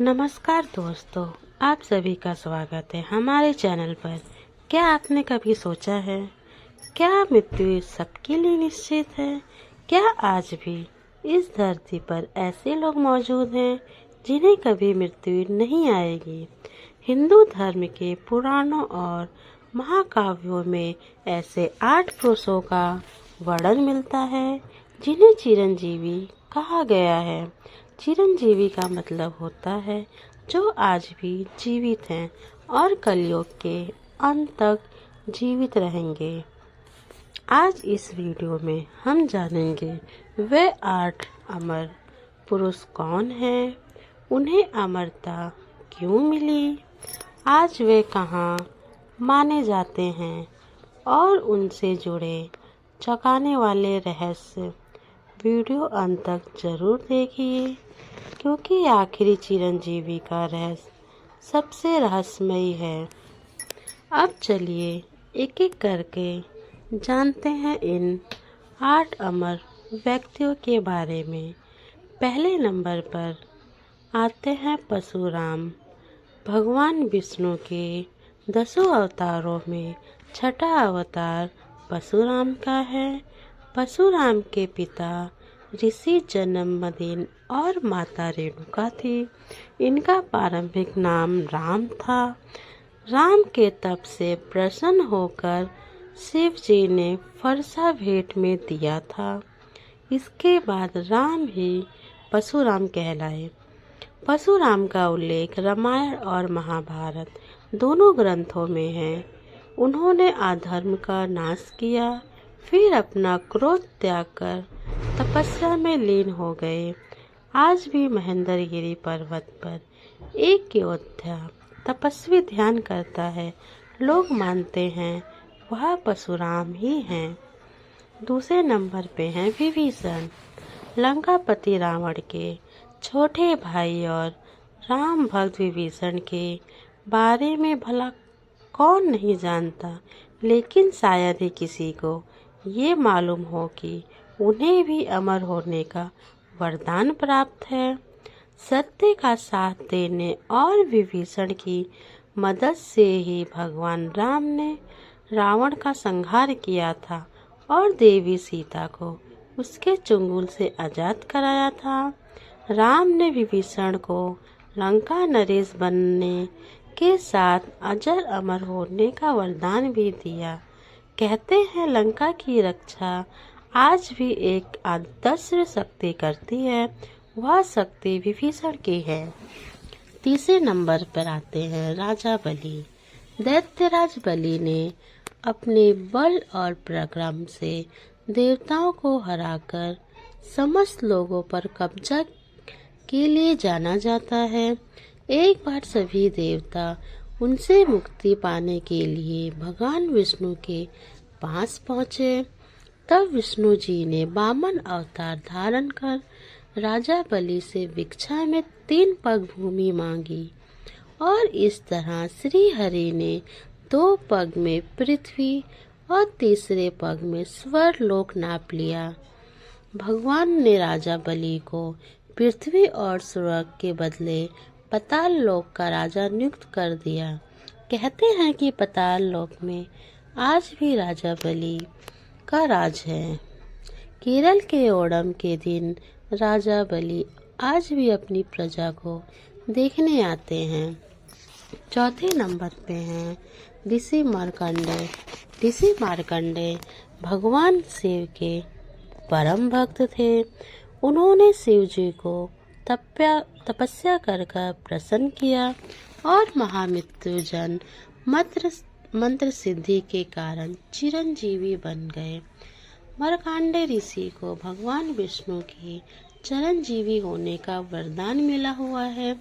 नमस्कार दोस्तों, आप सभी का स्वागत है हमारे चैनल पर। क्या आपने कभी सोचा है, क्या मृत्यु सबके लिए निश्चित है? क्या आज भी इस धरती पर ऐसे लोग मौजूद हैं जिन्हें कभी मृत्यु नहीं आएगी? हिंदू धर्म के पुराणों और महाकाव्यों में ऐसे 8 पुरुषों का वर्णन मिलता है जिन्हें चिरंजीवी कहा गया है। चिरंजीवी का मतलब होता है जो आज भी जीवित हैं और कलयुग के अंत तक जीवित रहेंगे। आज इस वीडियो में हम जानेंगे वे 8 अमर पुरुष कौन हैं, उन्हें अमरता क्यों मिली, आज वे कहाँ माने जाते हैं और उनसे जुड़े चौंकाने वाले रहस्य। वीडियो अंत तक जरूर देखिए क्योंकि आखिरी चिरंजीवी का रहस्य सबसे रहस्यमयी है। अब चलिए एक एक करके जानते हैं इन 8 अमर व्यक्तियों के बारे में। पहले नंबर पर आते हैं परशुराम। भगवान विष्णु के 10 अवतारों में छठा अवतार परशुराम का है। परशुराम के पिता ऋषि जन्मदिन और माता रेणुका थी। इनका प्रारंभिक नाम राम था। राम के तप से प्रसन्न होकर शिव जी ने फरसा भेंट में दिया था। इसके बाद राम ही परशुराम कहलाए। परशुराम का उल्लेख रामायण और महाभारत दोनों ग्रंथों में है। उन्होंने अधर्म का नाश किया, फिर अपना क्रोध त्याग कर तपस्या में लीन हो गए। आज भी महेंद्रगिरी पर्वत पर एक योद्धा तपस्वी ध्यान करता है। लोग मानते हैं वह परशुराम ही हैं। दूसरे नंबर पे हैं विभीषण। लंकापति रावण के छोटे भाई और राम भक्त विभीषण के बारे में भला कौन नहीं जानता, लेकिन शायद ही किसी को ये मालूम हो कि उन्हें भी अमर होने का वरदान प्राप्त है। सत्य का साथ देने और विभीषण की मदद से ही भगवान राम ने रावण का संहार किया था और देवी सीता को उसके चंगुल से आजाद कराया था। राम ने विभीषण को लंका नरेश बनने के साथ अजर अमर होने का वरदान भी दिया। कहते हैं लंका की रक्षा आज भी एक अदृश्य शक्ति करती है, वह शक्ति विभीषण की है। तीसरे नंबर पर आते हैं राजा बलि। दैत्यराज बलि ने अपने बल और पराक्रम से देवताओं को हराकर समस्त लोगों पर कब्जा के लिए जाना जाता है। एक बार सभी देवता उनसे मुक्ति पाने के लिए भगवान विष्णु के पास पहुँचे। तब विष्णु जी ने वामन अवतार धारण कर राजा बलि से भिक्षा में 3 पग भूमि मांगी और इस तरह श्री हरि ने 2 पग में पृथ्वी और तीसरे पग में स्वर्ग लोक नाप लिया। भगवान ने राजा बलि को पृथ्वी और स्वर्ग के बदले पाताल लोक का राजा नियुक्त कर दिया। कहते हैं कि पाताल लोक में आज भी राजा बलि का राज है। केरल के ओणम के दिन राजा बलि आज भी अपनी प्रजा को देखने आते हैं। चौथे नंबर पे हैं ऋषि मार्कंडेय। ऋषि मार्कंडेय भगवान शिव के परम भक्त थे। उन्होंने शिव जी को तपस्या कर प्रसन्न किया और महामृत्युंजय मंत्र सिद्धि के कारण चिरंजीवी बन गए। मार्कंडेय ऋषि को भगवान विष्णु के चिरंजीवी होने का वरदान मिला हुआ है।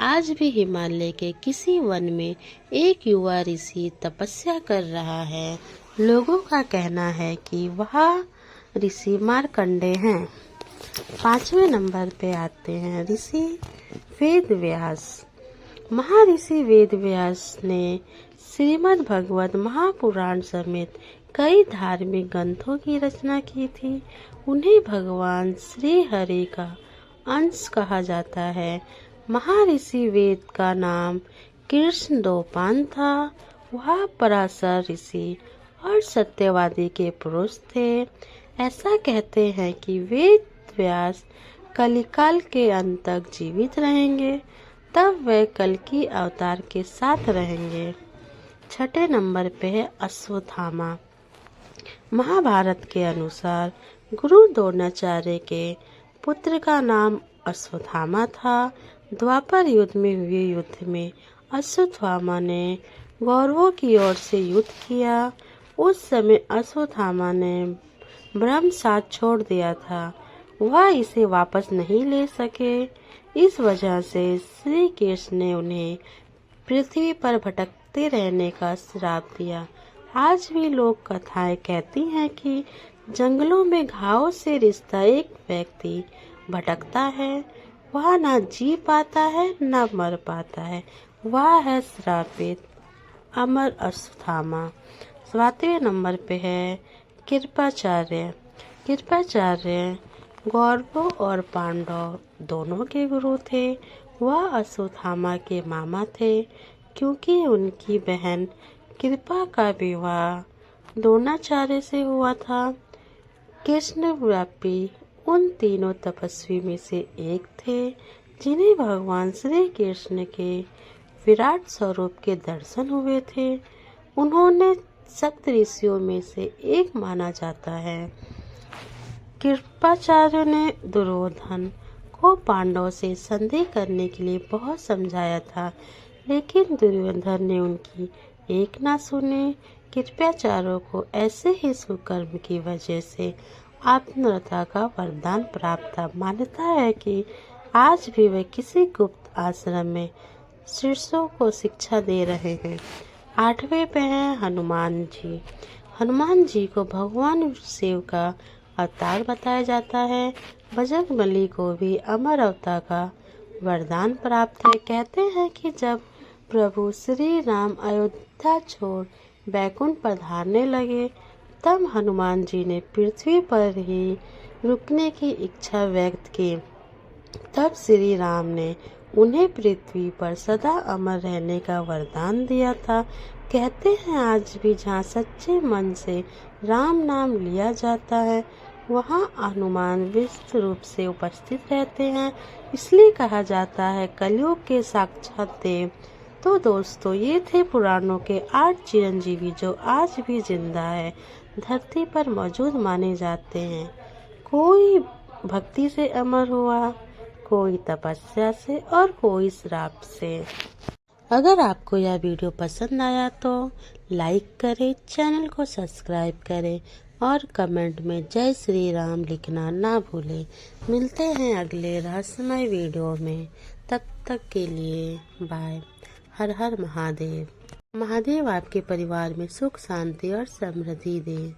आज भी हिमालय के किसी वन में एक युवा ऋषि तपस्या कर रहा है। लोगों का कहना है कि वह ऋषि मार्कंडेय हैं। 5वें नंबर पे आते हैं ऋषि वेदव्यास। महर्षि वेदव्यास ने श्रीमद् भगवत महापुराण समेत कई धार्मिक ग्रंथों की रचना की थी। उन्हें भगवान श्री हरि का अंश कहा जाता है। महर्षि वेद का नाम कृष्णद्वैपायन था। वह पराशर ऋषि और सत्यवादी के पुरुष थे। ऐसा कहते हैं कि वेद व्यास कलिकाल के अंत तक जीवित रहेंगे, तब वे कल्कि अवतार के साथ रहेंगे। छठे नंबर पे है अश्वत्थामा। महाभारत के अनुसार गुरु द्रोणाचार्य के पुत्र का नाम अश्वत्थामा था। द्वापर युद्ध में हुए युद्ध में अश्वत्थामा ने कौरवों की ओर से युद्ध किया। उस समय अश्वत्थामा ने ब्रह्म साथ छोड़ दिया था। वह इसे वापस नहीं ले सके। इस वजह से श्री कृष्ण ने उन्हें पृथ्वी पर भटकते रहने का श्राप दिया। आज भी लोक कथाएं कहती हैं कि जंगलों में घावों से रिश्ता एक व्यक्ति भटकता है। वह ना जी पाता है ना मर पाता है। वह है श्रापित अमर अश्वत्थामा। 7वें नंबर पे है कृपाचार्य। कृपाचार्य कौरवों और पांडव दोनों के गुरु थे। वह अश्वत्थामा के मामा थे, क्योंकि उनकी बहन कृपा का विवाह द्रोणाचार्य से हुआ था। कृष्णव्यापी उन तीनों तपस्वी में से एक थे जिन्हें भगवान श्री कृष्ण के विराट स्वरूप के दर्शन हुए थे। उन्होंने सप्त ऋषियों में से एक माना जाता है। कृपाचार्य ने दुर्योधन को पांडवों से संधि करने के लिए बहुत समझाया था, लेकिन दुर्योधन ने उनकी एक ना सुने। कृपाचार्य को ऐसे ही सुकर्म की वजह से आत्मरता का वरदान प्राप्त था। मान्यता है कि आज भी वे किसी गुप्त आश्रम में शिष्यों को शिक्षा दे रहे हैं। 8वें पे है हनुमान जी। हनुमान जी को भगवान शिव का अवतार बताया जाता है। बजरंगबली को भी अमर अवतार का वरदान प्राप्त है। कहते हैं कि जब प्रभु श्री राम अयोध्या छोड़ बैकुंठ पधारने लगे, तब हनुमान जी ने पृथ्वी पर ही रुकने की इच्छा व्यक्त की। तब श्री राम ने उन्हें पृथ्वी पर सदा अमर रहने का वरदान दिया था। कहते हैं आज भी जहाँ सच्चे मन से राम नाम लिया जाता है, वहाँ हनुमान विष्णु रूप से उपस्थित रहते हैं। इसलिए कहा जाता है कलयुग के साक्षात देव। तो दोस्तों, ये थे पुराणों के 8 चिरंजीवी जो आज भी जिंदा है, धरती पर मौजूद माने जाते हैं। कोई भक्ति से अमर हुआ, कोई तपस्या से और कोई श्राप से। अगर आपको यह वीडियो पसंद आया तो लाइक करें, चैनल को सब्सक्राइब करें और कमेंट में जय श्री राम लिखना ना भूलें। मिलते हैं अगले रहस्यमय वीडियो में। तब तक के लिए बाय। हर हर महादेव। महादेव आपके परिवार में सुख शांति और समृद्धि दे।